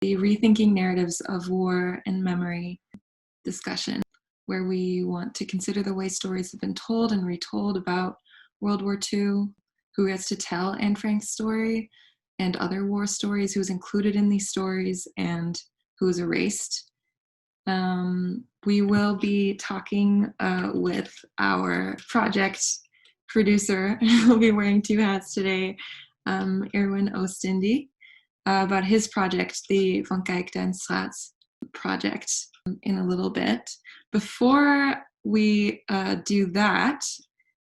the Rethinking Narratives of War and Memory discussion, where we want to consider the way stories have been told and retold about World War II, who gets to tell Anne Frank's story and other war stories, who's included in these stories and who is erased. We will be talking with our project producer, who'll be wearing two hats today, Erwin Oostindie, about his project, the Van Kijk Den Straat project, in a little bit. Before we do that,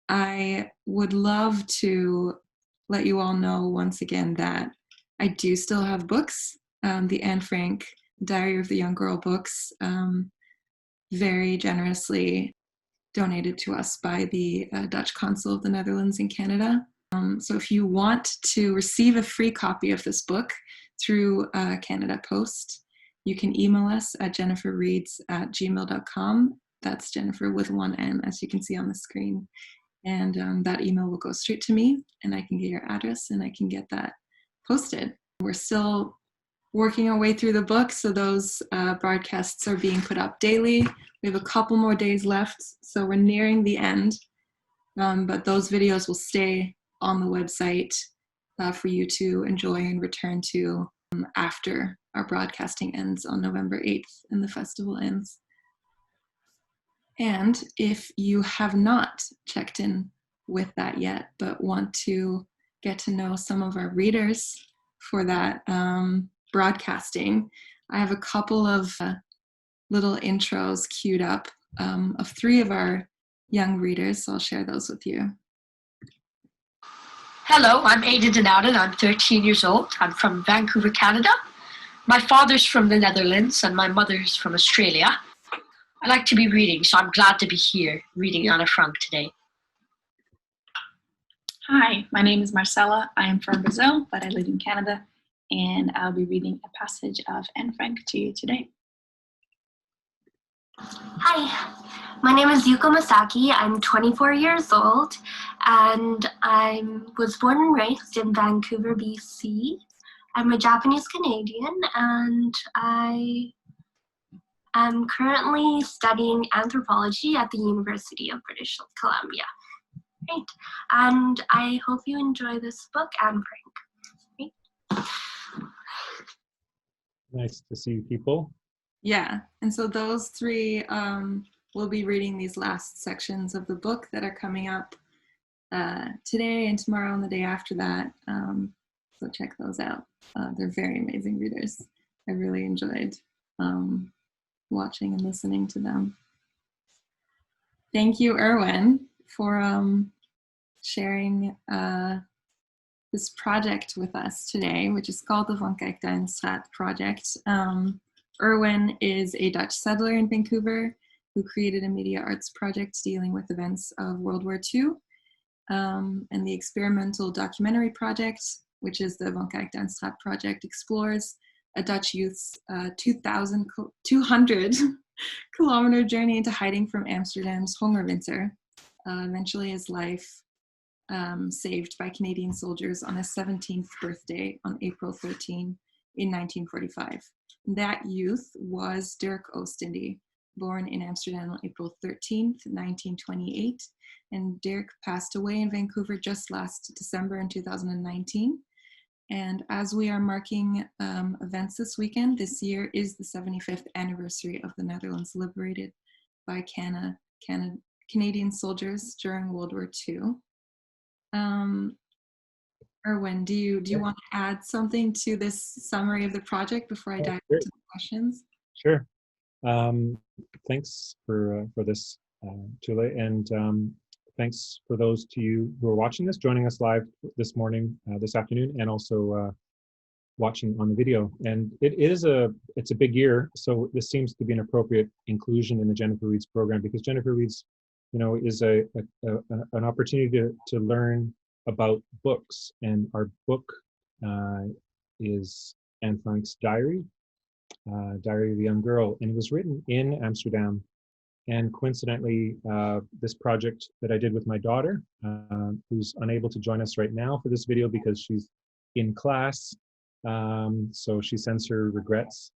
I would love to let you all know once again that I do still have books, the Anne Frank Diary of the Young Girl books, very generously donated to us by the Dutch Consul of the Netherlands in Canada. So if you want to receive a free copy of this book through Canada Post, you can email us at jenniferreads@gmail.com. That's Jennifer with one N, as you can see on the screen. And that email will go straight to me, and I can get your address and I can get that posted. We're still working our way through the book, so those broadcasts are being put up daily. We have a couple more days left, so we're nearing the end. But those videos will stay on the website for you to enjoy and return to after our broadcasting ends on November 8th and the festival ends. And if you have not checked in with that yet, but want to get to know some of our readers for that broadcasting, I have a couple of little intros queued up of three of our young readers, so I'll share those with you. Hello, I'm Aiden Denaud and I'm 13 years old. I'm from Vancouver, Canada. My father's from the Netherlands and my mother's from Australia. I like to be reading, so I'm glad to be here reading Anne Frank today. Hi, my name is Marcella. I am from Brazil, but I live in Canada, and I'll be reading a passage of Anne Frank to you today. Hi, my name is Yuko Masaki. I'm 24 years old, and I was born and raised in Vancouver, BC. I'm a Japanese Canadian, and I am currently studying anthropology at the University of British Columbia. Great, and I hope you enjoy this book, Anne Frank. Great. Nice to see you people. Yeah, and so those three will be reading these last sections of the book that are coming up today and tomorrow and the day after that. So check those out. They're very amazing readers. I really enjoyed watching and listening to them. Thank you, Erwin, for sharing this project with us today, which is called the Van Kijk Den Straat project. Erwin is a Dutch settler in Vancouver who created a media arts project dealing with events of World War II. And the experimental documentary project, which is the Van Kijk Den Straat project, explores a Dutch youth's 200 kilometer journey into hiding from Amsterdam's Hongerwinter, eventually his life saved by Canadian soldiers on his 17th birthday on April 13 in 1945. That youth was Dirk Oostindie, born in Amsterdam on April 13th, 1928, and Dirk passed away in Vancouver just last December in 2019. And as we are marking events this weekend, this year is the 75th anniversary of the Netherlands liberated by Canadian soldiers during World War II. Erwin, do you want to add something to this summary of the project before I dive into the questions? Sure. Thanks for this, Tule, and thanks for those to you who are watching this, joining us live this morning, this afternoon, and also watching on the video. And it's a big year, so this seems to be an appropriate inclusion in the Jennifer Reads program, because Jennifer Reads, is an opportunity to learn about books, and our book is Anne Frank's Diary of the Young Girl, and it was written in Amsterdam. And coincidentally, this project that I did with my daughter, who's unable to join us right now for this video because she's in class So she sends her regrets.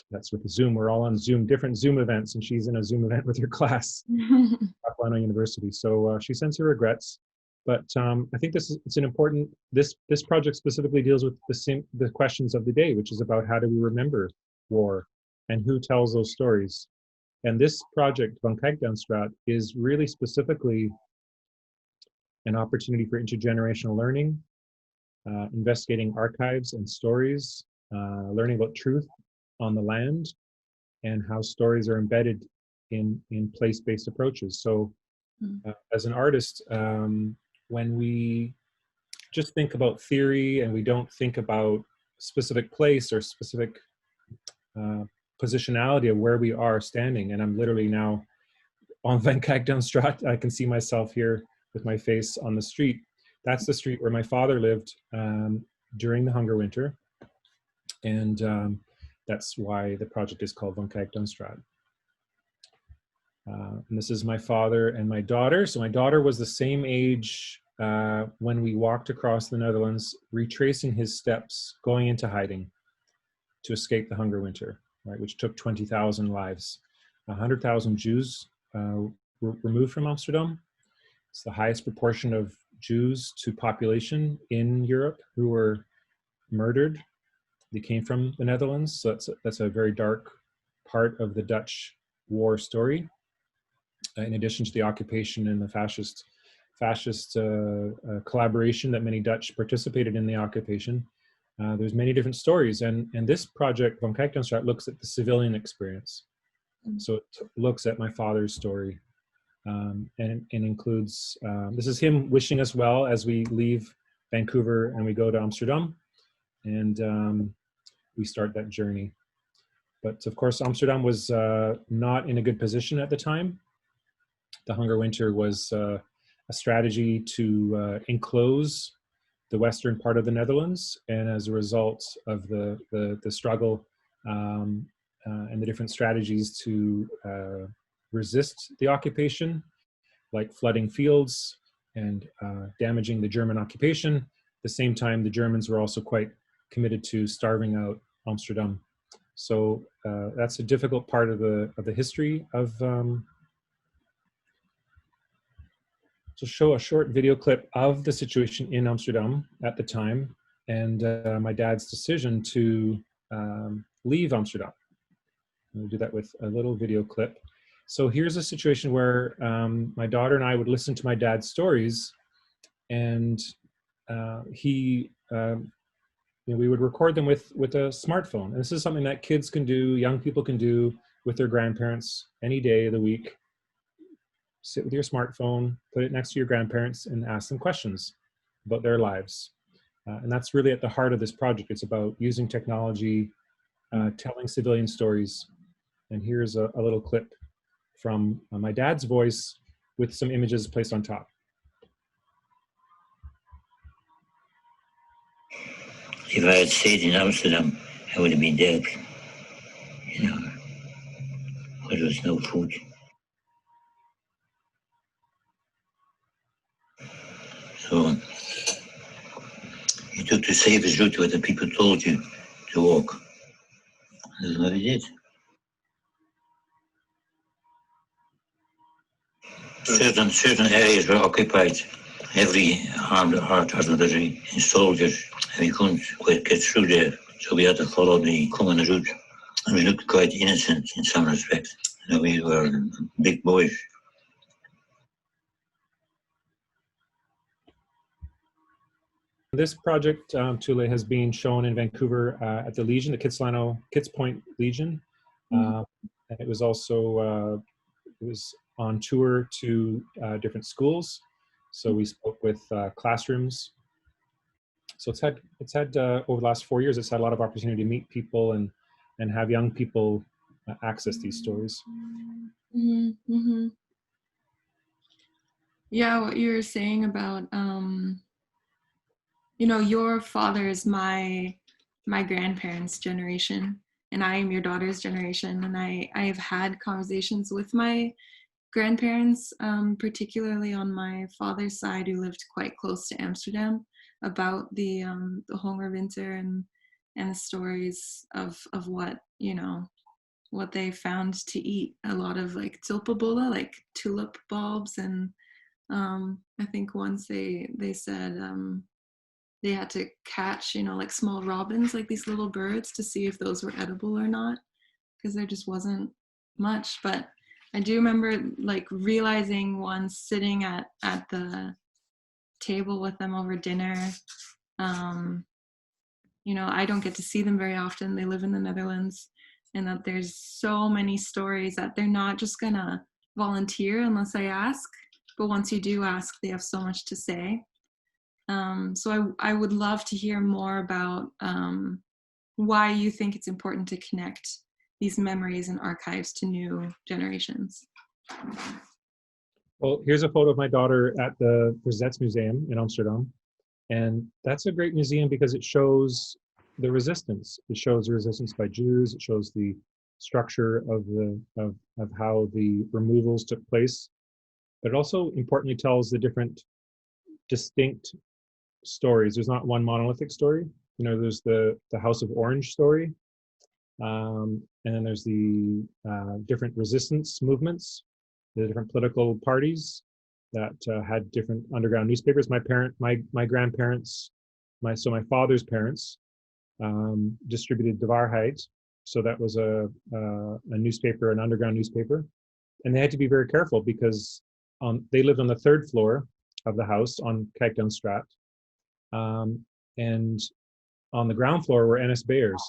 That's with Zoom. We're all on Zoom, different Zoom events, and she's in a Zoom event with her class at Lano University. So she sends her regrets. But I think it's an important, this project specifically deals with the questions of the day, which is about how do we remember war and who tells those stories. And this project, Van Kijkduinstraat, is really specifically an opportunity for intergenerational learning, investigating archives and stories, learning about truth on the land, and how stories are embedded in place-based approaches. So as an artist, when we just think about theory and we don't think about specific place or specific positionality of where we are standing, and I'm literally now on Van Kijkduinstraat, I can see myself here with my face on the street. That's the street where my father lived during the Hunger Winter, and that's why the project is called Van Kijkduinstraat. And this is my father and my daughter. So my daughter was the same age when we walked across the Netherlands, retracing his steps, going into hiding to escape the Hunger Winter, right, which took 20,000 lives. 100,000 Jews were removed from Amsterdam. It's the highest proportion of Jews to population in Europe who were murdered. They came from the Netherlands, so that's a very dark part of the Dutch war story. In addition to the occupation and the fascist collaboration that many Dutch participated in the occupation, there's many different stories. And this project, Van Kijkduinstraat, looks at the civilian experience. So it looks at my father's story and includes, this is him wishing us well as we leave Vancouver and we go to Amsterdam. And we start that journey. But of course, Amsterdam was not in a good position at the time. The Hunger Winter was a strategy to enclose the western part of the Netherlands, and as a result of the struggle and the different strategies to resist the occupation, like flooding fields and damaging the German occupation. At the same time, the Germans were also quite committed to starving out Amsterdam. So that's a difficult part of the history of. To show a short video clip of the situation in Amsterdam at the time, and my dad's decision to leave Amsterdam. We'll do that with a little video clip. So here's a situation where my daughter and I would listen to my dad's stories, and we would record them with a smartphone. And this is something that kids can do, young people can do with their grandparents any day of the week. Sit with your smartphone, put it next to your grandparents, and ask them questions about their lives. And that's really at the heart of this project. It's about using technology, telling civilian stories. And here's a little clip from my dad's voice with some images placed on top. If I had stayed in Amsterdam, I would have been dead. You know, there was no food. So you took the safest route where the people told you to walk. That's what we did. Certain areas were occupied. Every armed artillery and soldiers, and we couldn't quite get through there. So we had to follow the common route. And we looked quite innocent in some respects. You know, we were big boys. This project, Tule, has been shown in Vancouver at the Legion, the Kids Point Legion. And it was also it was on tour to different schools. So we spoke with classrooms. So it's had over the last 4 years, it's had a lot of opportunity to meet people and have young people access these stories. Yeah, what you were saying about your father is my grandparents' generation, and I am your daughter's generation, and I have had conversations with my grandparents, particularly on my father's side, who lived quite close to Amsterdam. about the Winter and the stories of what, you know, what they found to eat. A lot of like tulpabola, like tulip bulbs, and I think once they said they had to catch, you know, like small robins, like these little birds, to see if those were edible or not, because there just wasn't much. But I do remember like realizing once sitting at the table with them over dinner. You know, I don't get to see them very often. They live in the Netherlands, and that there's so many stories that they're not just gonna volunteer unless I ask. But once you do ask, they have so much to say. So I would love to hear more about why you think it's important to connect these memories and archives to new generations. Well, here's a photo of my daughter at the Museum in Amsterdam. And that's a great museum because it shows the resistance. It shows the resistance by Jews. It shows the structure of how the removals took place. But it also importantly tells the different distinct stories. There's not one monolithic story. You know, there's the House of Orange story. And then there's the different resistance movements, the different political parties that had different underground newspapers. My grandparents, my father's parents distributed De Waarheid. So that was a newspaper, an underground newspaper. And they had to be very careful because they lived on the third floor of the house on Kijkduinstraat. And on the ground floor were NSB'ers,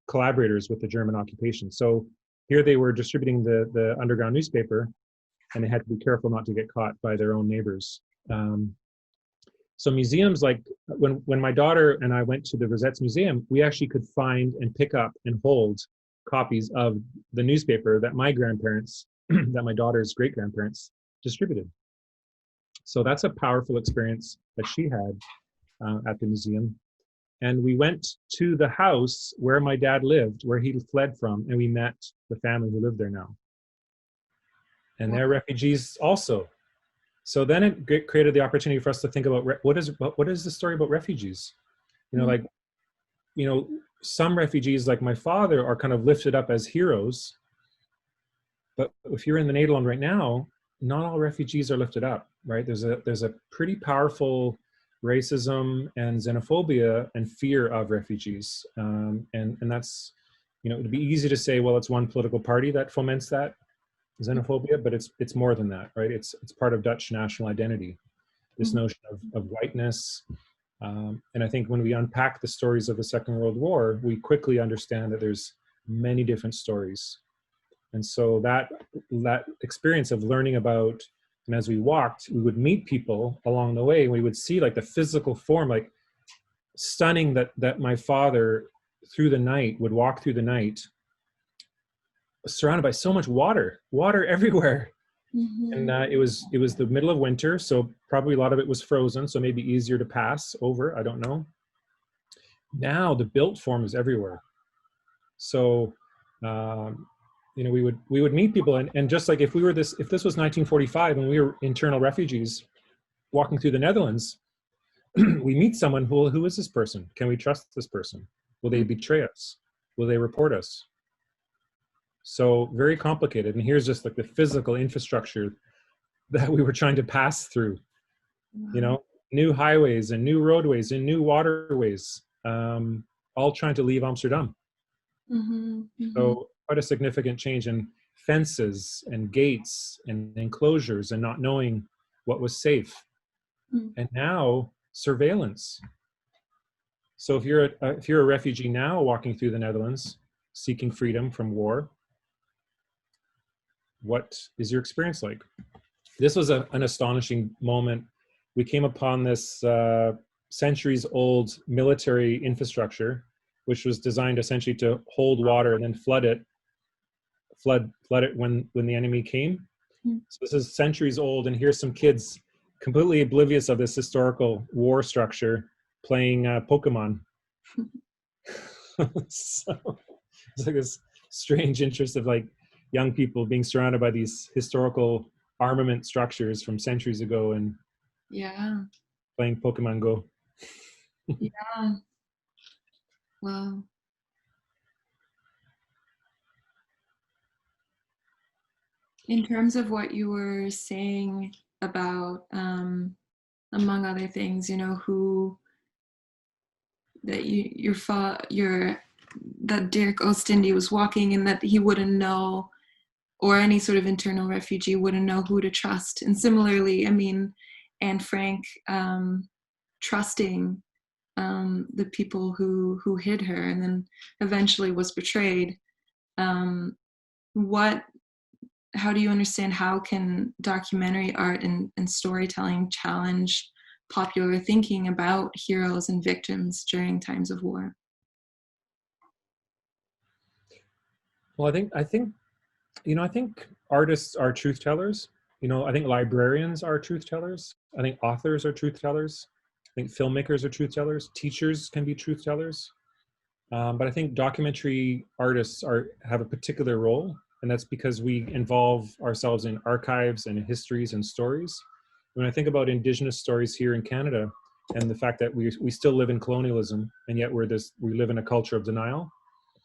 collaborators with the German occupation. So here they were distributing the underground newspaper, and they had to be careful not to get caught by their own neighbors. So museums, like when my daughter and I went to the Museum, we actually could find and pick up and hold copies of the newspaper that my grandparents, that my daughter's great-grandparents distributed. So that's a powerful experience that she had at the museum. And we went to the house where my dad lived, where he fled from, and we met the family who lived there now. And they're refugees also. So then it created the opportunity for us to think about what is the story about refugees? You know, like, you know, some refugees like my father are kind of lifted up as heroes. But if you're in the Nederland right now, not all refugees are lifted up, right? There's a pretty powerful racism and xenophobia and fear of refugees. And that's, you know, it'd be easy to say, well, it's one political party that foments that xenophobia, but it's more than that, right? It's part of Dutch national identity, this notion of whiteness. And I think when we unpack the stories of the Second World War, we quickly understand that there's many different stories. And so that experience of learning about, and as we walked, we would meet people along the way, and we would see like the physical form, like stunning that my father through the night would walk through the night surrounded by so much water everywhere. And it was the middle of winter, so probably a lot of it was frozen, so maybe easier to pass over, I don't know. Now the built form is everywhere. So you know, we would meet people, and just like if this was 1945 and we were internal refugees walking through the Netherlands, we meet someone who is this person? Can we trust this person? Will they betray us? Will they report us? So very complicated. And here's just like the physical infrastructure that we were trying to pass through. You know, new highways and new roadways and new waterways, all trying to leave Amsterdam. So quite a significant change in fences and gates and enclosures and not knowing what was safe. And now surveillance. So if you're a refugee now walking through the Netherlands, seeking freedom from war, what is your experience like? This was an astonishing moment. We came upon this centuries-old military infrastructure, which was designed essentially to hold water and then flood it when the enemy came. So this is centuries old, and here's some kids completely oblivious of this historical war structure playing Pokemon. So it's like this strange interest of like young people being surrounded by these historical armament structures from centuries ago. And yeah, playing Pokemon Go. Yeah. Well, in terms of what you were saying about, among other things, you know, who that that Derek Ostindi was walking and that he wouldn't know, or any sort of internal refugee wouldn't know who to trust. And similarly, I mean, Anne Frank trusting the people who hid her and then eventually was betrayed. How do you understand, how can documentary art and storytelling challenge popular thinking about heroes and victims during times of war? Well, I think, you know, I think artists are truth tellers. You know, I think librarians are truth tellers. I think authors are truth tellers. I think filmmakers are truth tellers. Teachers can be truth tellers. But I think documentary artists have a particular role, and that's because we involve ourselves in archives and histories and stories. When I think about Indigenous stories here in Canada, and the fact that we still live in colonialism, and yet we live in a culture of denial.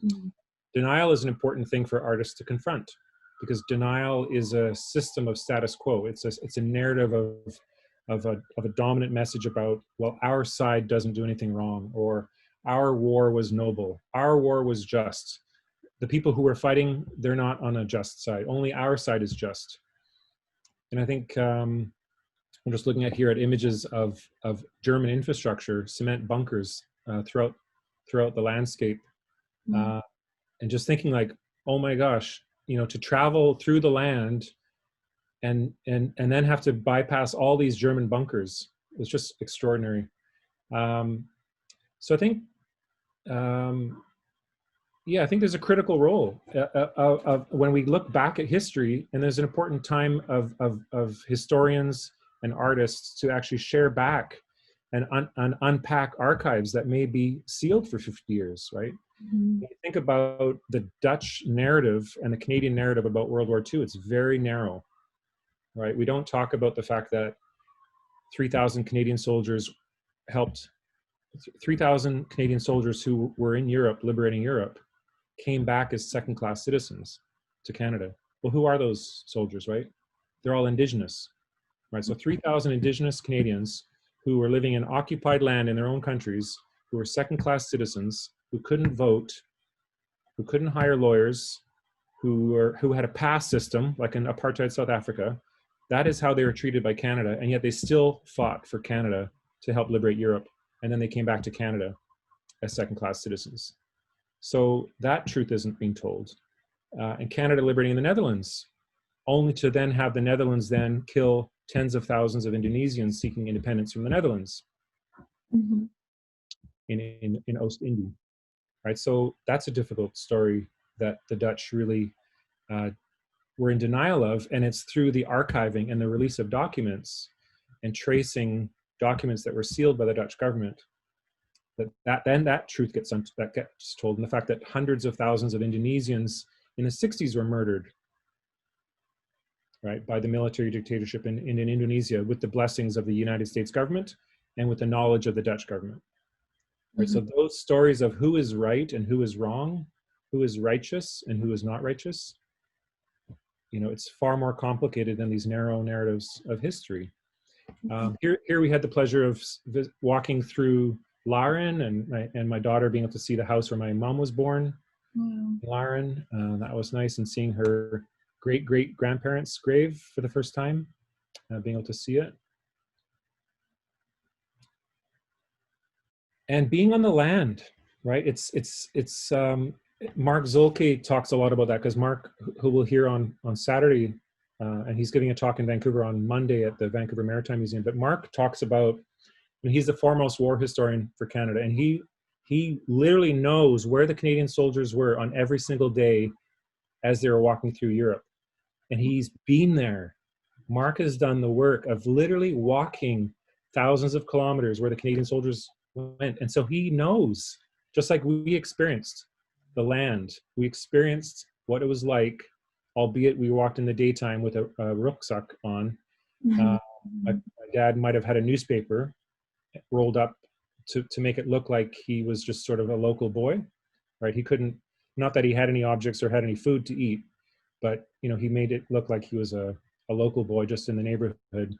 Mm-hmm. Denial is an important thing for artists to confront, because denial is a system of status quo. It's a narrative of a dominant message about, well, our side doesn't do anything wrong, or our war was noble, our war was just. The people who are fighting, they're not on a just side. Only our side is just. And I think I'm just looking at images of German infrastructure, cement bunkers throughout the landscape. And just thinking like, oh my gosh, you know, to travel through the land and then have to bypass all these German bunkers was just extraordinary. So I think, I think there's a critical role of when we look back at history, and there's an important time of historians and artists to actually share back and unpack archives that may be sealed for 50 years, right? When you think about the Dutch narrative and the Canadian narrative about World War II, it's very narrow, right? We don't talk about the fact that 3,000 Canadian soldiers helped, 3,000 Canadian soldiers who were in Europe, liberating Europe, came back as second-class citizens to Canada. Well, who are those soldiers, right? They're all Indigenous, right? So 3,000 Indigenous Canadians who were living in occupied land in their own countries, who were second-class citizens, who couldn't vote, who couldn't hire lawyers, who had a pass system like in apartheid South Africa. That is how they were treated by Canada, and yet they still fought for Canada to help liberate Europe, and then they came back to Canada as second-class citizens. So that truth isn't being told. And Canada liberating the Netherlands, only to then have the Netherlands then kill tens of thousands of Indonesians seeking independence from the Netherlands in Oost-Indie. Right, so that's a difficult story that the Dutch really were in denial of, and it's through the archiving and the release of documents and tracing documents that were sealed by the Dutch government that truth gets told, and the fact that hundreds of thousands of Indonesians in the 60s were murdered, right, by the military dictatorship in Indonesia with the blessings of the United States government and with the knowledge of the Dutch government. Right, so those stories of who is right and who is wrong, who is righteous and who is not righteous, you know, it's far more complicated than these narrow narratives of history. Here we had the pleasure of walking through Laren, and my daughter being able to see the house where my mom was born, Laren. That was nice, and seeing her great-great-grandparents' grave for the first time, being able to see it. And being on the land, right? It's Mark Zolke talks a lot about that, because Mark, who we'll hear on Saturday, and he's giving a talk in Vancouver on Monday at the Vancouver Maritime Museum. But Mark talks about, and he's the foremost war historian for Canada, and he literally knows where the Canadian soldiers were on every single day as they were walking through Europe, and he's been there. Mark has done the work of literally walking thousands of kilometers where the Canadian soldiers went. And so he knows, just like we experienced the land, we experienced what it was like, albeit we walked in the daytime with a rucksack on. My dad might have had a newspaper, rolled up to make it look like he was just sort of a local boy, right? He couldn't, not that he had any objects or had any food to eat, but he made it look like he was a local boy just in the neighborhood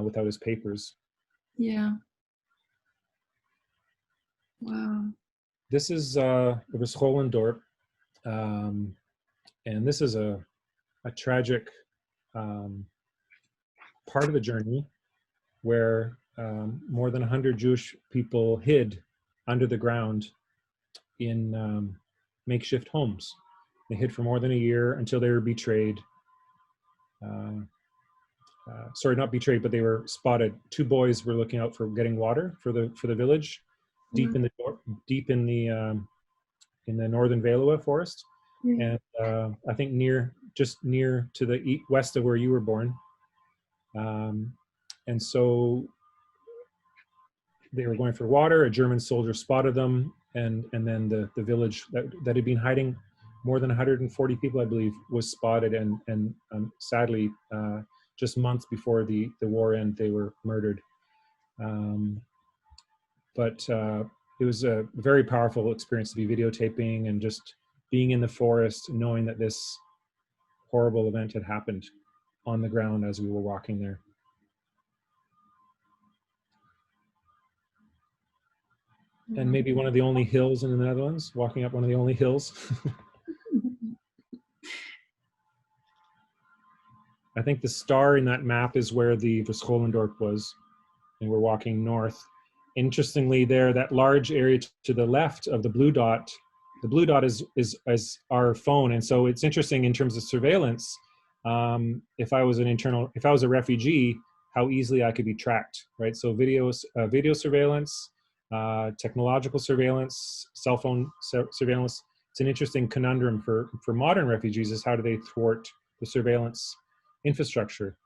without his papers. Yeah. Wow. This is the Schoolendorp, and this is a tragic part of the journey where more than 100 Jewish people hid under the ground in makeshift homes. They hid for more than a year until they were betrayed. Sorry, not betrayed, but they were spotted. Two boys were looking out for getting water for the village, deep in the northern Valois forest, and I think just near to the west of where you were born. And so they were going for water. A German soldier spotted them, and then the village that had been hiding more than 140 people, I believe, was spotted, and sadly, just months before the war end, they were murdered. But it was a very powerful experience to be videotaping and just being in the forest, knowing that this horrible event had happened on the ground as we were walking there. And maybe one of the only hills in the Netherlands, walking up one of the only hills. I think the star in that map is where the Schoolendorp was, and we're walking north. Interestingly, there, that large area to the left of the blue dot is our phone, and so it's interesting in terms of surveillance. If I was a refugee, how easily I could be tracked, right? So video surveillance, technological surveillance, cell phone surveillance. It's an interesting conundrum for modern refugees, is how do they thwart the surveillance infrastructure?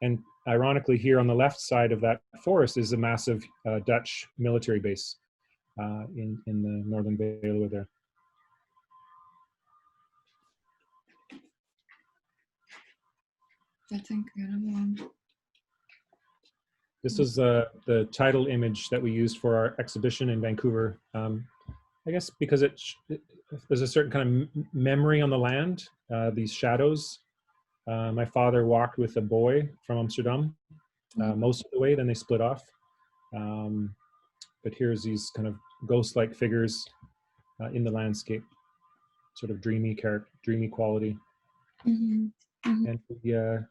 And ironically, here on the left side of that forest is a massive Dutch military base in the northern Veluwe there. That's incredible. This is the title image that we used for our exhibition in Vancouver. I guess because there's a certain kind of memory on the land, these shadows. My father walked with a boy from Amsterdam most of the way, then they split off. But here's these kind of ghost-like figures in the landscape, sort of dreamy quality. Mm-hmm. Mm-hmm. And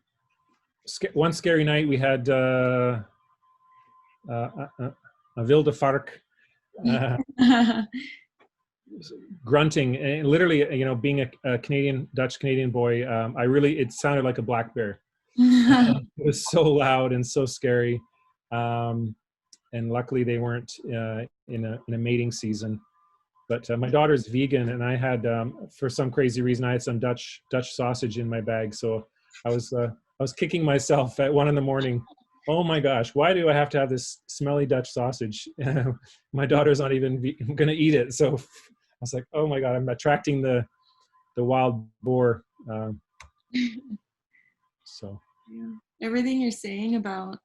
one scary night we had a wilde vark grunting, and literally, literally, being a Dutch Canadian boy, it sounded like a black bear. It was so loud and so scary. And luckily they weren't in a mating season. But my daughter's vegan, and I had, for some crazy reason, I had some Dutch sausage in my bag. So I was kicking myself at 1 a.m. Oh my gosh, why do I have to have this smelly Dutch sausage? My daughter's not even going to eat it. So I was like, oh my God, I'm attracting the wild boar. So yeah. Everything you're saying about,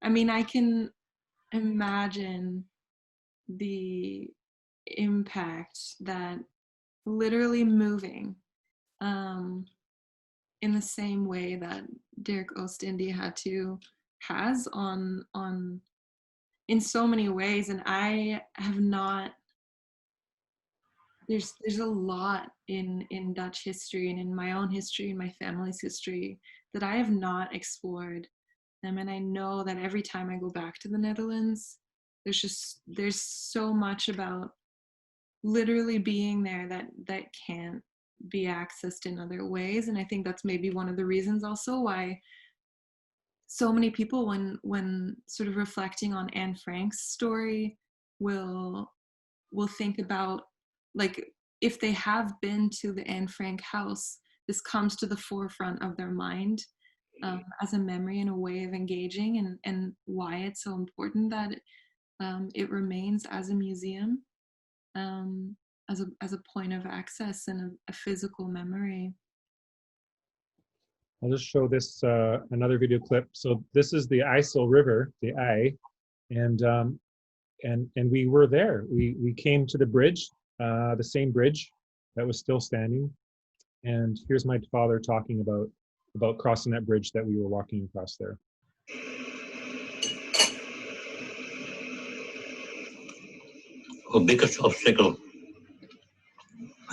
I can imagine the impact that literally moving in the same way that Derek Oostindie has on in so many ways. And I have not, there's a lot in Dutch history and in my own history and my family's history that I have not explored. And I know that every time I go back to the Netherlands, there's so much about literally being there that can't be accessed in other ways. And I think that's maybe one of the reasons also why so many people, when sort of reflecting on Anne Frank's story, will think about, like, if they have been to the Anne Frank house, this comes to the forefront of their mind as a memory and a way of engaging, and why it's so important that it remains as a museum, as a point of access and a physical memory. I'll just show this another video clip. So this is the IJssel River, the I, and we were there. We came to the bridge, the same bridge that was still standing. And here's my father talking about crossing that bridge that we were walking across there. Our biggest obstacle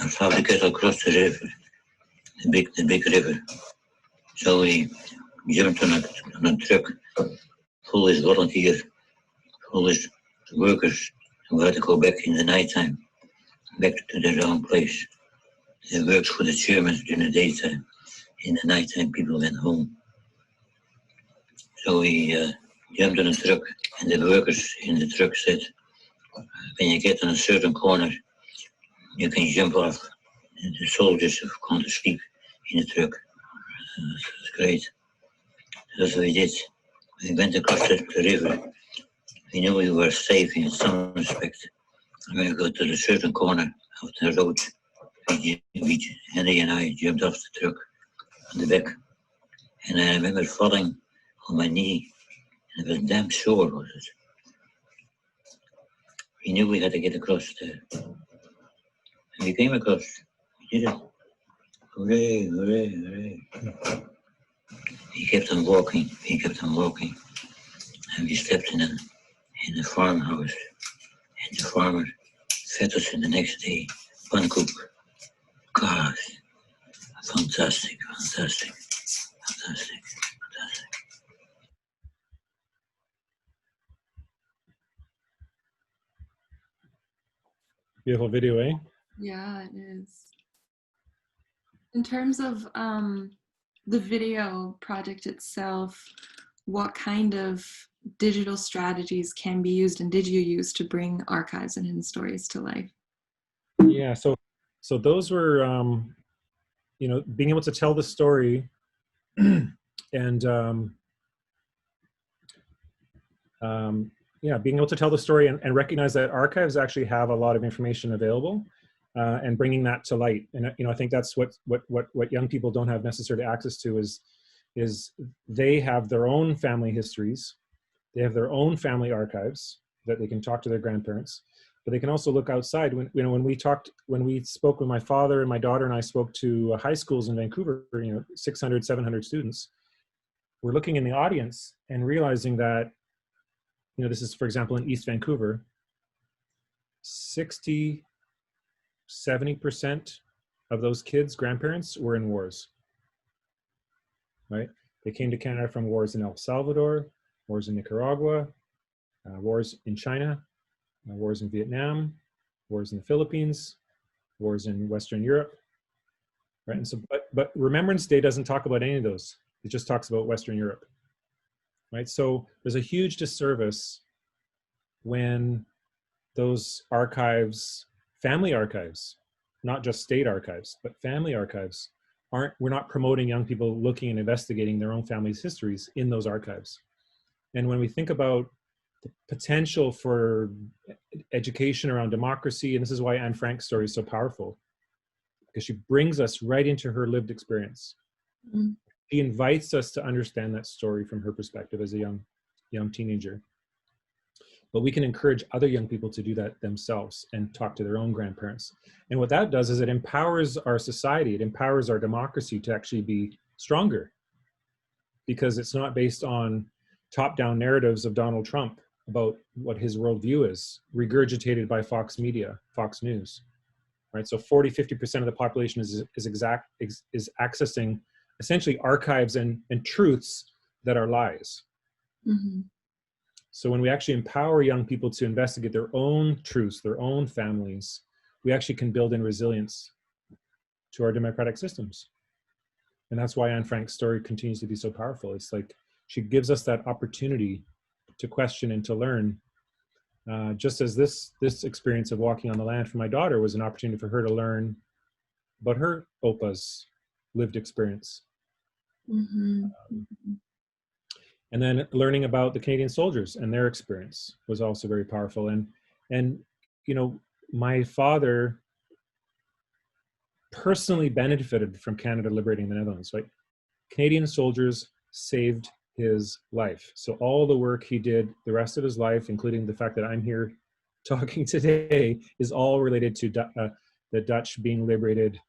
was how to get across the river, the big river. So we jumped on a truck full of volunteers, full of workers who had to go back in the nighttime, back to their own place. They worked for the Germans during the daytime. In the nighttime, people went home. So we jumped on a truck, and the workers in the truck said, when you get on a certain corner, you can jump off. And the soldiers have gone to sleep in the truck. That's great. That's what we did. We went across the river. We knew we were safe in some respect. And when we got to a certain corner of the road, Henry and I jumped off the truck on the back. And I remember falling on my knee. And it was damn sore, was it? We knew we had to get across there. And we came across. We did it. Hooray, hooray, hooray. We kept on walking. And we slept in a farmhouse. And the farmer fed us in the next day. Pankoek. Gosh. Fantastic. Beautiful video, eh? Yeah, it is. In terms of the video project itself, what kind of digital strategies can be used and did you use to bring archives and hidden stories to life? Yeah, so those were, being able to tell the story and being able to tell the story and recognize that archives actually have a lot of information available, and bringing that to light. And I think that's what young people don't have necessarily access to is they have their own family histories, they have their own family archives that they can talk to their grandparents, but they can also look outside. When we spoke with my father, and my daughter and I spoke to high schools in Vancouver, 600, 700 students, we're looking in the audience and realizing that, this is, for example, in East Vancouver, 60, 70% of those kids' grandparents were in wars, right? They came to Canada from wars in El Salvador, wars in Nicaragua, wars in China, wars in Vietnam, wars in the Philippines, wars in Western Europe, right? And so, but Remembrance Day doesn't talk about any of those. It just talks about Western Europe, right? So there's a huge disservice when those archives, family archives, not just state archives, but family archives, we're not promoting young people looking and investigating their own family's histories in those archives. And when we think about the potential for education around democracy, and this is why Anne Frank's story is so powerful, because she brings us right into her lived experience. Mm-hmm. She invites us to understand that story from her perspective as a young teenager. But we can encourage other young people to do that themselves and talk to their own grandparents. And what that does is it empowers our society, it empowers our democracy to actually be stronger, because it's not based on top-down narratives of Donald Trump about what his worldview is, regurgitated by Fox Media, Fox News, right? So 40-50% of the population is accessing essentially archives and truths that are lies. Mm-hmm. So when we actually empower young people to investigate their own truths, their own families, we actually can build in resilience to our democratic systems. And that's why Anne Frank's story continues to be so powerful. It's like she gives us that opportunity to question and to learn, just as this experience of walking on the land for my daughter was an opportunity for her to learn about her Opa's lived experience. Mm-hmm. And then learning about the Canadian soldiers and their experience was also very powerful. And my father personally benefited from Canada liberating the Netherlands, right? Canadian soldiers saved his life. So all the work he did the rest of his life, including the fact that I'm here talking today, is all related to the Dutch being liberated.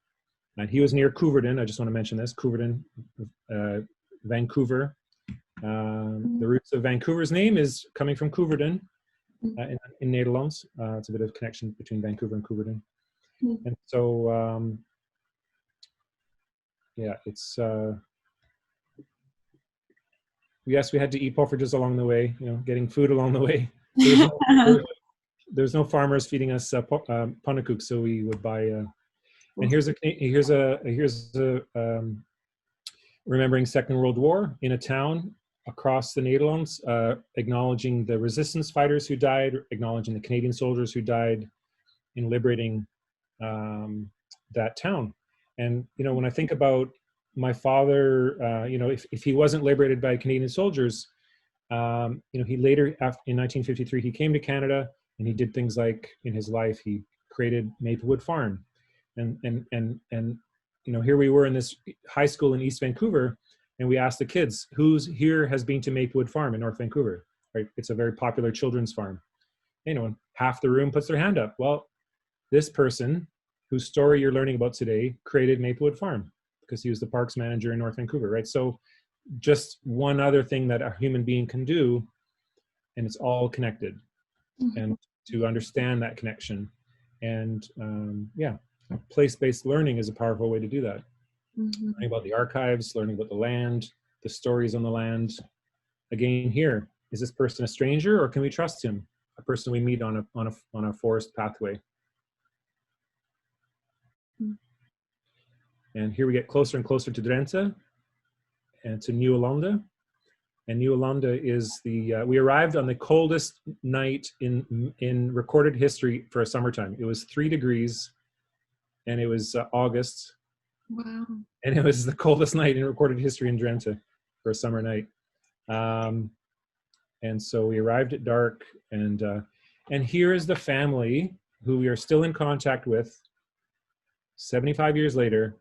And he was near Couverden. I just want to mention this, Couverden, Vancouver. The roots of Vancouver's name is coming from Couverden in Netherlands. It's a bit of connection between Vancouver and Couverden. And so, yeah, it's, yes, we had to eat poffertjes along the way, getting food along the way. There's no farmers feeding us pannenkoek, so we would buy. And here's a remembering Second World War in a town across the Netherlands, acknowledging the resistance fighters who died, acknowledging the Canadian soldiers who died in liberating that town. And when I think about my father, if he wasn't liberated by Canadian soldiers, he later, in 1953, he came to Canada and he did things like in his life, he created Maplewood Farm. And here we were in this high school in East Vancouver, and we asked the kids, who's here has been to Maplewood Farm in North Vancouver, right? It's a very popular children's farm. And half the room puts their hand up. Well, this person whose story you're learning about today created Maplewood Farm because he was the parks manager in North Vancouver, right? So just one other thing that a human being can do, and it's all connected. And to understand that connection. And place-based learning is a powerful way to do that. Learning about the archives, learning about the land, the stories on the land. Again, here, is this person a stranger or can we trust him? A person we meet on a forest pathway. And here we get closer and closer to Drenthe and to Nieuw-Hollande. And Nieuw-Hollande is we arrived on the coldest night in recorded history for a summertime. It was 3 degrees and it was August. Wow. And it was the coldest night in recorded history in Drenthe for a summer night. And so we arrived at dark, and here is the family who we are still in contact with 75 years later,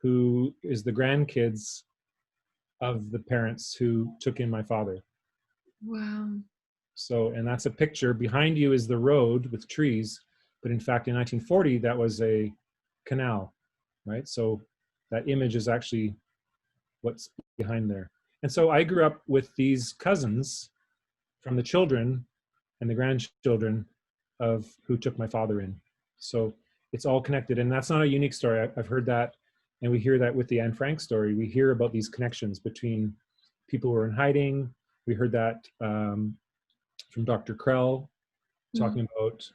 who is the grandkids of the parents who took in my father. Wow. So, and that's a picture. Behind you is the road with trees, but in fact in 1940 that was a canal, right? So that image is actually what's behind there. And so I grew up with these cousins from the children and the grandchildren of who took my father in. So it's all connected, and that's not a unique story. I've heard that, and we hear that with the Anne Frank story. We hear about these connections between people who are in hiding. We heard that from Dr. Krell, talking about,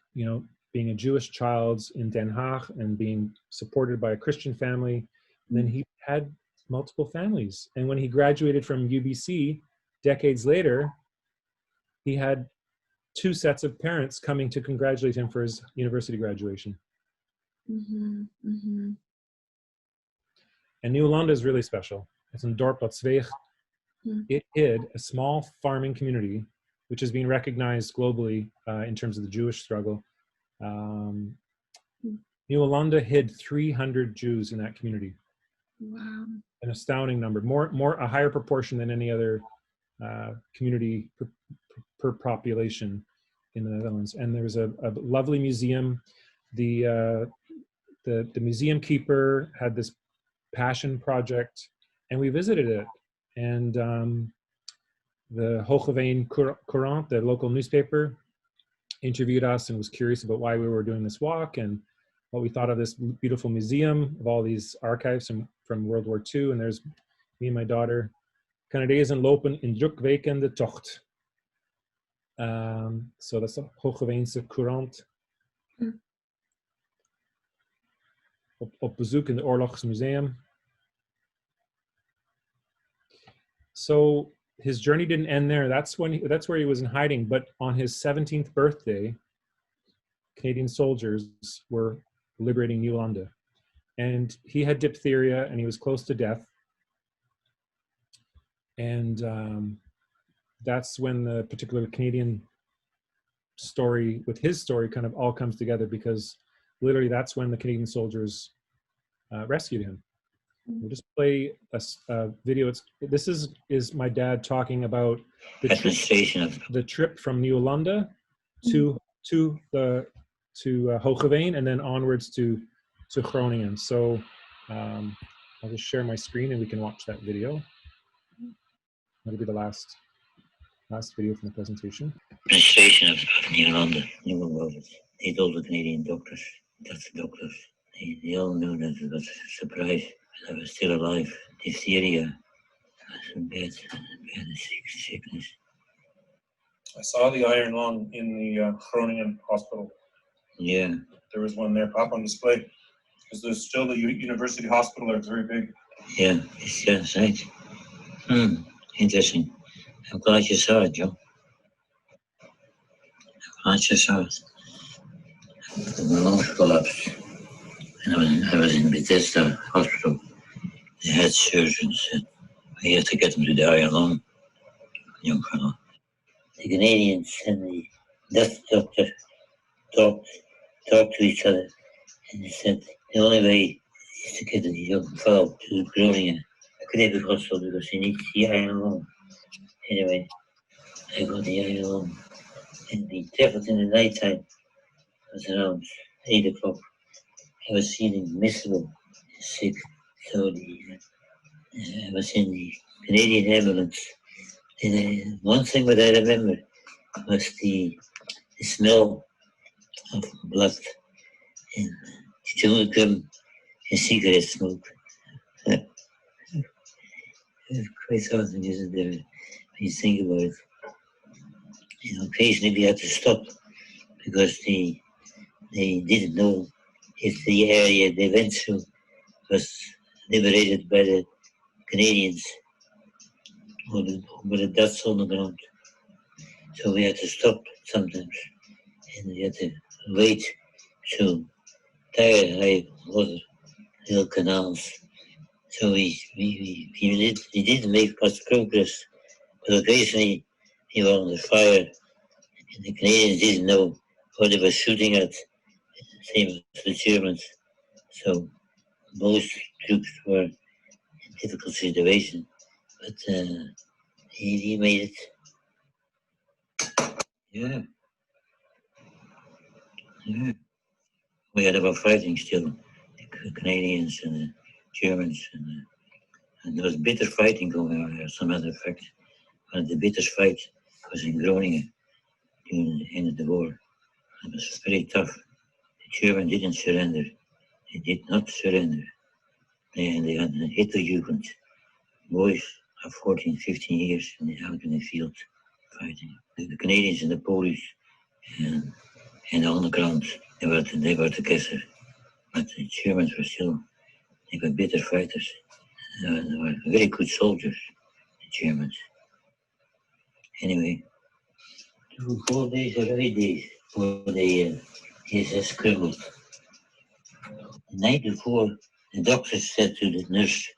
being a Jewish child in Den Haag and being supported by a Christian family. And then he had multiple families. And when he graduated from UBC, decades later, he had 2 sets of parents coming to congratulate him for his university graduation. And Nieuw-Hollande is really special. It's in Dorp dat Zweeg. It hid a small farming community, which has been recognized globally in terms of the Jewish struggle. Nieuw-Hollande hid 300 Jews in that community. Wow. An astounding number, a higher proportion than any other community per population in the Netherlands. And there was a lovely museum. The museum keeper had this passion project, and we visited it. And the Hoogeveen Courant, the local newspaper, interviewed us and was curious about why we were doing this walk and what we thought of this beautiful museum of all these archives from World War II. And there's me and my daughter. Canadezen lopen in drukweekende tocht. So that's the Hoogeveense Courant. Op bezoek in the Oorlogsmuseum. So his journey didn't end there. That's where he was in hiding. But on his 17th birthday, Canadian soldiers were liberating Nieuw-Hollande. And he had diphtheria and he was close to death. And that's when the particular Canadian story with his story kind of all comes together, because literally that's when the Canadian soldiers rescued him. We'll just play a video. This is my dad talking about the trip from Nieuwlande to Hogeveen and then onwards to Groningen. So I'll just share my screen and we can watch that video. That'll be the last video from the presentation. Administration of Nieuwlande, they told the Canadian doctors, Dutch doctors, they all knew that it was a surprise that I was still alive. Diphtheria was a bad sickness. I saw the iron lung in the Groningen hospital. Yeah. There was one there, pop on display. Because there's still the university hospital there, it's very big. Yeah, that's right. Interesting. I'm glad you saw it, Joe. I'm glad you saw it. My lungs collapsed. And I was in Bethesda Hospital. The head surgeon said, "We have to get him to the iron lung, young fellow." The Canadians and the Dutch doctor talked to each other, and they said the only way is to get the young fellow to Groningen Academic Hospital because he needs the iron lung. Anyway, I got the iron lung, and we traveled in the night time. It was around 8 o'clock. I was feeling miserable, sick, so I was in the Canadian ambulance. And one thing that I remember was the smell of blood and chewing gum and cigarette smoke. It's quite something, isn't there, when you think about it. You know, occasionally we had to stop because they didn't know if the area they went through was liberated by the Canadians or the Dutch on the ground. So we had to stop sometimes, and we had to wait to tire high water, little canals. So we didn't make much progress, but occasionally we were under fire, and the Canadians didn't know what they were shooting at, same as the Germans. So most troops were in a difficult situation, but he made it. Yeah. We had about fighting still, the Canadians and the Germans, and there was bitter fighting going on there, as a matter of fact. And the biggest fight was in Groningen during the end of the war. It was very tough. The Germans didn't surrender. They did not surrender. And they had the Hitlerjugend, boys of 14, 15 years out in the field fighting. The Canadians and the Polish and on the ground, they were together. But the Germans were still, they were bitter fighters. They were very good soldiers, the Germans. Anyway, 4 days or 8 days before the SS crumbled. The night before, the doctor said to the nurse,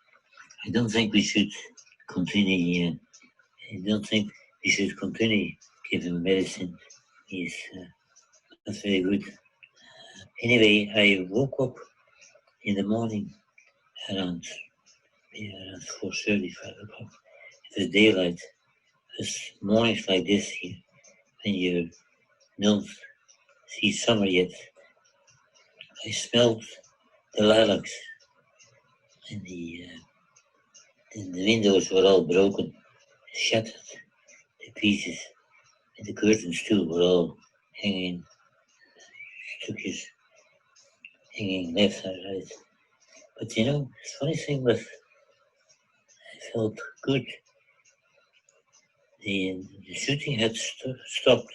"I don't think we should continue. I don't think we should continue giving medicine. He's not very good." Anyway, I woke up in the morning around 4:30, 5 o'clock. It was daylight. It was mornings like this here, when you don't see summer yet. I smelled the lilacs, and the windows were all broken, shattered to pieces, and the curtains too were all hanging, stückjes, hanging left and right. But you know, the funny thing was, I felt good. The shooting had stopped.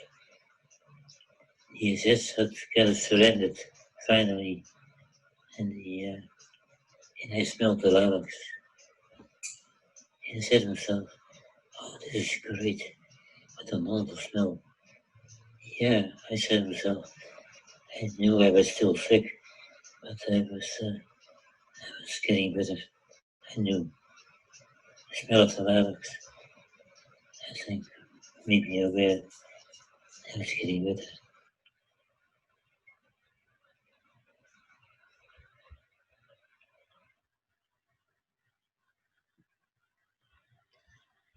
The SS had kind of surrendered finally, and I smelled the lilacs. And I said to myself, "Oh, this is great. What a wonderful smell." Yeah, I said to myself, I knew I was still sick, but I was getting better. I knew the smell of the lilacs. I think made me aware I was getting better.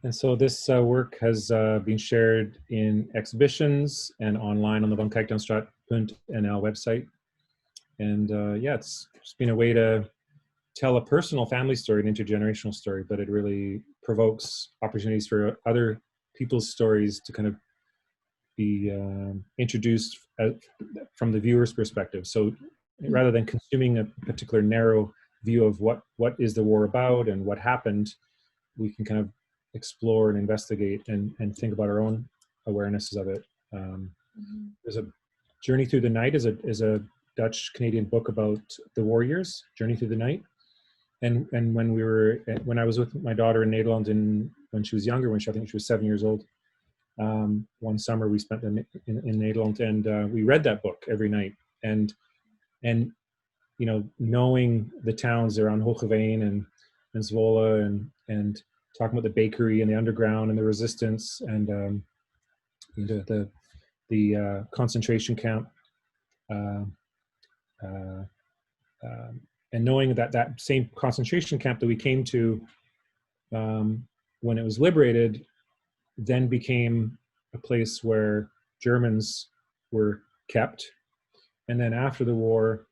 And so this work has been shared in exhibitions and online on the Van Kijkdanstraat.nl website. And yeah, it's been a way to tell a personal family story, an intergenerational story, but it really provokes opportunities for other people's stories to kind of be introduced from the viewer's perspective. So rather than consuming a particular narrow view of what is the war about and what happened, we can kind of explore and investigate and think about our own awarenesses of it. There's a Journey Through the Night is a Dutch-Canadian book about the war years, Journey Through the Night. And when I was with my daughter in Nederland when she was younger, I think she was 7 years old, one summer we spent in Nederland, and we read that book every night. And you know, knowing the towns around Hoogeveen and Zwolle and talking about the bakery and the underground and the resistance and the concentration camp, and knowing that same concentration camp that we came to when it was liberated then became a place where Germans were kept, and then after the war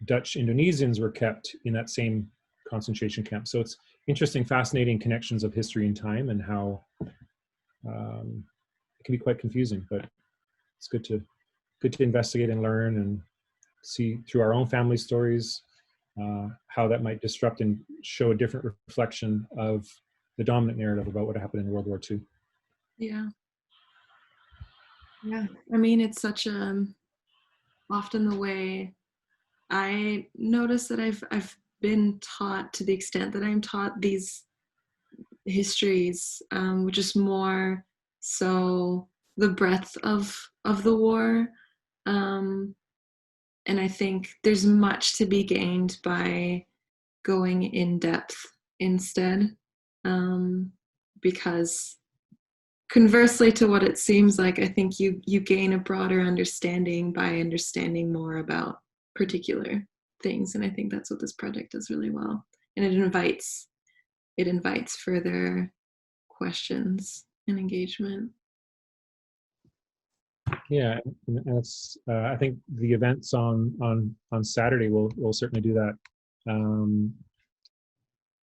Dutch Indonesians were kept in that same concentration camp. So it's interesting, fascinating connections of history and time, and how it can be quite confusing, but it's good to investigate and learn and see through our own family stories how that might disrupt and show a different reflection of the dominant narrative about what happened in World War II. Yeah. I mean, it's such often the way I notice that I've been taught, to the extent that I'm taught these histories, which is more so the breadth of the war. And I think there's much to be gained by going in depth instead, because conversely to what it seems like, I think you gain a broader understanding by understanding more about particular things. And I think that's what this project does really well. And it invites further questions and engagement. Yeah, and that's I think the events on Saturday will certainly do that.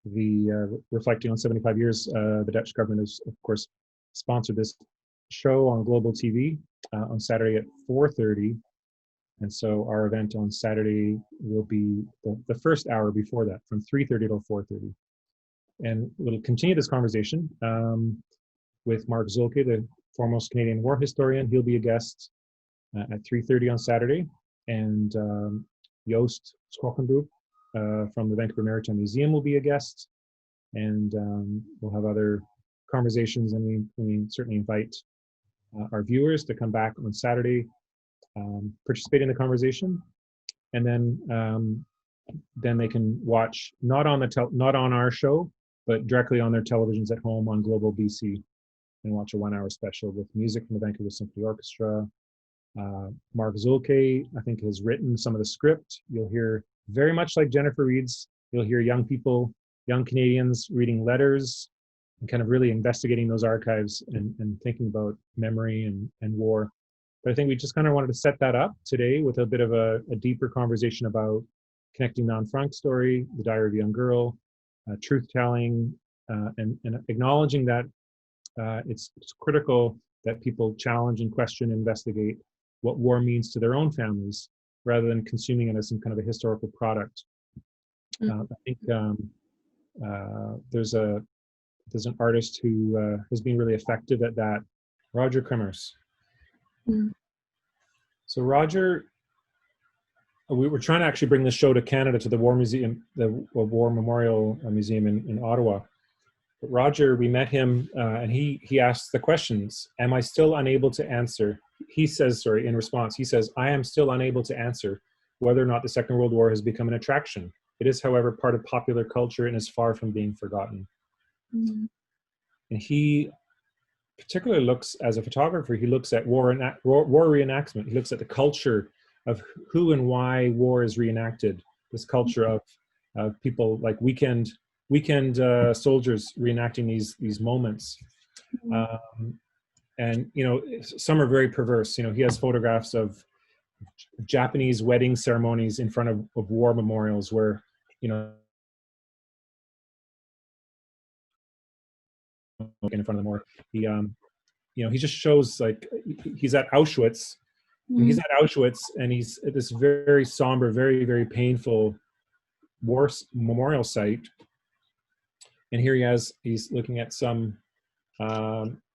The reflecting on 75 years, the Dutch government has, of course, sponsored this show on global TV on Saturday at 4:30, and so our event on Saturday will be the first hour before that, from 3:30 till 4:30, and we'll continue this conversation with Mark Zulke, the foremost Canadian war historian. He'll be a guest at 3:30 on Saturday, and Joost Schokkenbroek from the Vancouver Maritime Museum will be a guest, and we'll have other conversations, and we certainly invite our viewers to come back on Saturday, participate in the conversation, and then they can watch not on our show, but directly on their televisions at home on Global BC, and watch a 1-hour special with music from the Vancouver Symphony Orchestra. Mark Zulke, I think, has written some of the script. You'll hear, very much like Jennifer reads, you'll hear young people, young Canadians reading letters and kind of really investigating those archives and thinking about memory and war. But I think we just kind of wanted to set that up today with a bit of a deeper conversation about connecting the Anne Frank story, the Diary of a Young Girl, truth-telling, and acknowledging that it's critical that people challenge and question, investigate what war means to their own families, rather than consuming it as some kind of a historical product. I think there's an artist who has been really effective at that, Roger Kremers. So Roger, we were trying to actually bring this show to Canada, to the War Museum, the War Memorial Museum in Ottawa. But Roger, we met him, and he asked the questions. Am I still unable to answer? He says, in response, he says, I am still unable to answer whether or not the Second World War has become an attraction. It is, however, part of popular culture and is far from being forgotten. And he particularly looks, as a photographer, he looks at war reenactment. He looks at the culture of who and why war is reenacted. This culture of people like weekend weekend soldiers reenacting these moments. And some are very perverse. He has photographs of Japanese wedding ceremonies in front of war memorials where in front of the war, he just shows like he's at Auschwitz. And he's at Auschwitz, and he's at this very somber, very, very painful war memorial site. And here he's looking at some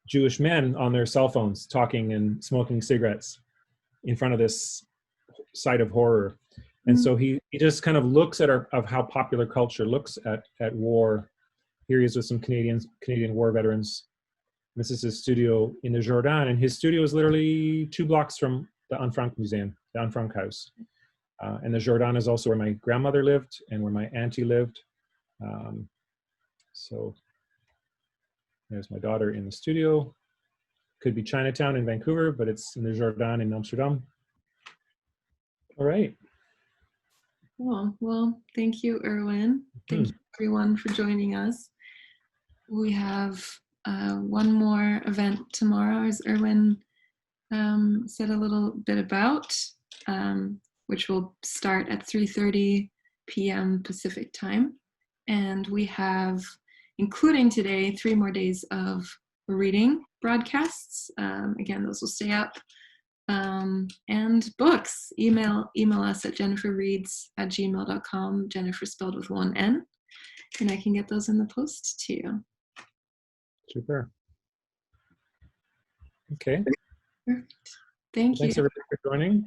Jewish men on their cell phones talking and smoking cigarettes in front of this site of horror. And so he just kind of looks at of how popular culture looks at war. Here he is with some Canadian war veterans. This is his studio in the Jordan, and his studio is literally 2 blocks from the Anne Frank Museum, the Anne Frank House. And the Jordan is also where my grandmother lived and where my auntie lived. So there's my daughter in the studio. Could be Chinatown in Vancouver, but it's in the Jordan in Amsterdam. All right. Cool. Well, thank you, Erwin. Thank you, everyone, for joining us. We have one more event tomorrow, as Erwin said a little bit about, which will start at 3:30 p.m. Pacific time. And we have, including today, 3 more days of reading broadcasts. Again, those will stay up. And books. Email us at jenniferreads@gmail.com, Jennifer spelled with 1 N, and I can get those in the post to you. Super. Okay. Perfect. Thank you. Thanks everybody for joining.